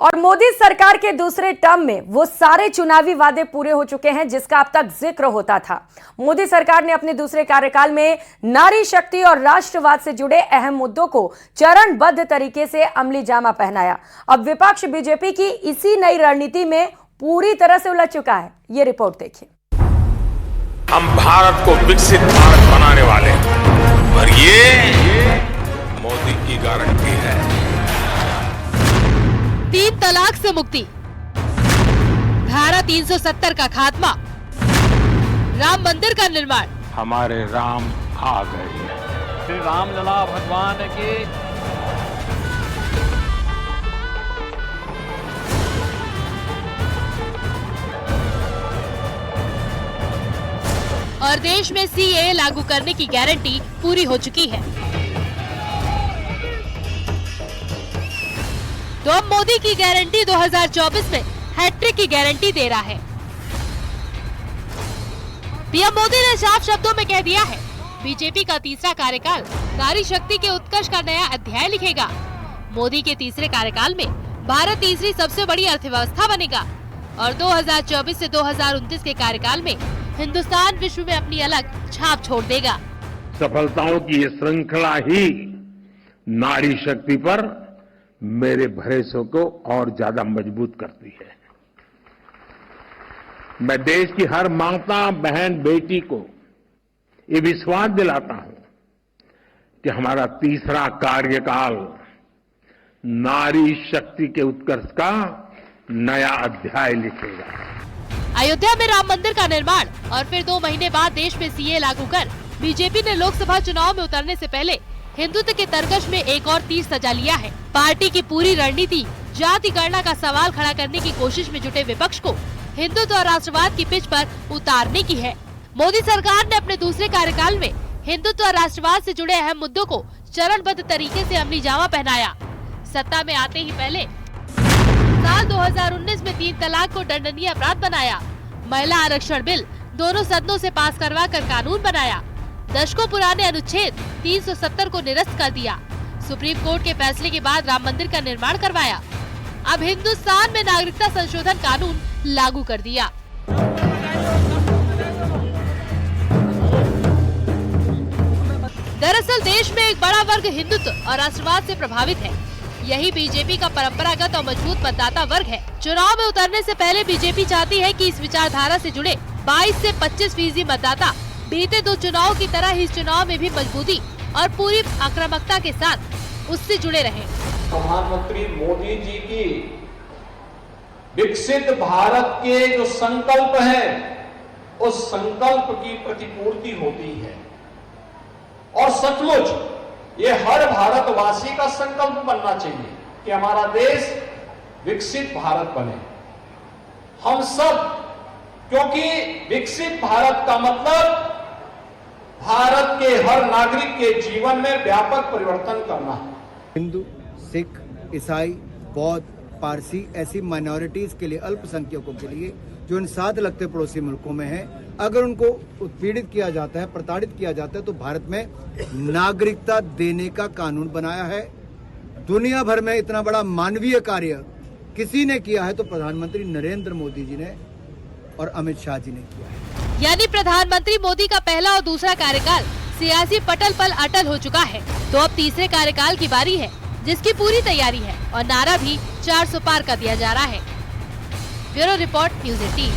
और मोदी सरकार के दूसरे टर्म में वो सारे चुनावी वादे पूरे हो चुके हैं जिसका अब तक जिक्र होता था। मोदी सरकार ने अपने दूसरे कार्यकाल में नारी शक्ति और राष्ट्रवाद से जुड़े अहम मुद्दों को चरणबद्ध तरीके से अमली जामा पहनाया। अब विपक्ष बीजेपी की इसी नई रणनीति में पूरी तरह से उलझ चुका है। ये रिपोर्ट देखिए। हम भारत को विकसित भारत बनाने वाले हैं और ये मोदी की गारंटी है। 3 तलाक से मुक्ति, धारा 370 का खात्मा, राम मंदिर का निर्माण। हमारे राम आ गए। श्री रामलला भगवान के और देश में सीएए लागू करने की गारंटी पूरी हो चुकी है। तो अब मोदी की गारंटी 2024 में हैट्रिक की गारंटी दे रहा है। पीएम मोदी ने साफ शब्दों में कह दिया है, बीजेपी का तीसरा कार्यकाल नारी शक्ति के उत्कर्ष का नया अध्याय लिखेगा। मोदी के तीसरे कार्यकाल में भारत तीसरी सबसे बड़ी अर्थव्यवस्था बनेगा और 2024 से 2029 के कार्यकाल में हिंदुस्तान विश्व में अपनी अलग छाप छोड़ देगा। सफलताओं की ये श्रृंखला ही नारी शक्ति पर मेरे भरोसे को और ज्यादा मजबूत करती है। मैं देश की हर माता, बहन, बेटी को ये विश्वास दिलाता हूं कि हमारा तीसरा कार्यकाल नारी शक्ति के उत्कर्ष का नया अध्याय लिखेगा। अयोध्या में राम मंदिर का निर्माण और फिर 2 महीने बाद देश में सीए लागू कर बीजेपी ने लोकसभा चुनाव में उतरने से पहले हिंदुत्व के तरकश में एक और तीर सजा लिया है। पार्टी की पूरी रणनीति जाति गणना का सवाल खड़ा करने की कोशिश में जुटे विपक्ष को हिंदुत्व और राष्ट्रवाद की पिच पर उतारने की है। मोदी सरकार ने अपने दूसरे कार्यकाल में हिंदुत्व और राष्ट्रवाद से जुड़े अहम मुद्दों को चरणबद्ध तरीके से अमली जामा पहनाया। सत्ता में आते ही पहले साल 2019 में 3 तलाक को दंडनीय अपराध बनाया। महिला आरक्षण बिल दोनों सदनों से पास करवा कर कानून बनाया। दशकों पुराने अनुच्छेद 370 को निरस्त कर दिया। सुप्रीम कोर्ट के फैसले के बाद राम मंदिर का निर्माण करवाया। अब हिंदुस्तान में नागरिकता संशोधन कानून लागू कर दिया। दरअसल देश में एक बड़ा वर्ग हिंदुत्व और राष्ट्रवाद से प्रभावित है। यही बीजेपी का परंपरागत और मजबूत मतदाता वर्ग है। चुनाव में उतरने से पहले बीजेपी चाहती है कि इस विचारधारा से जुड़े 22 से 25% मतदाता बीते 2 चुनाव की तरह ही इस चुनाव में भी मजबूती और पूरी आक्रामकता के साथ उससे जुड़े रहें। प्रधानमंत्री मोदी जी की विकसित भारत के जो संकल्प है, उस संकल्प की प्रतिपूर्ति होती है और सचमुच ये हर भारतवासी का संकल्प बनना चाहिए कि हमारा देश विकसित भारत बने। हम सब, क्योंकि विकसित भारत का मतलब भारत के हर नागरिक के जीवन में व्यापक परिवर्तन करना है। हिंदू, सिख, ईसाई, बौद्ध, पारसी ऐसी माइनॉरिटीज के लिए, अल्पसंख्यकों के लिए जो इन 7 लगते पड़ोसी मुल्कों में है, अगर उनको उत्पीड़ित किया जाता है, प्रताड़ित किया जाता है, तो भारत में नागरिकता देने का कानून बनाया है। दुनिया भर में इतना बड़ा मानवीय कार्य किसी ने किया है तो प्रधानमंत्री नरेंद्र मोदी जी ने और अमित शाह जी ने किया है। यानी प्रधानमंत्री मोदी का पहला और दूसरा कार्यकाल सियासी पटल पर अटल हो चुका है। तो अब तीसरे कार्यकाल की बारी है, जिसकी पूरी तैयारी है और नारा भी 400 पार कर दिया जा रहा है। Bureau report, news 18।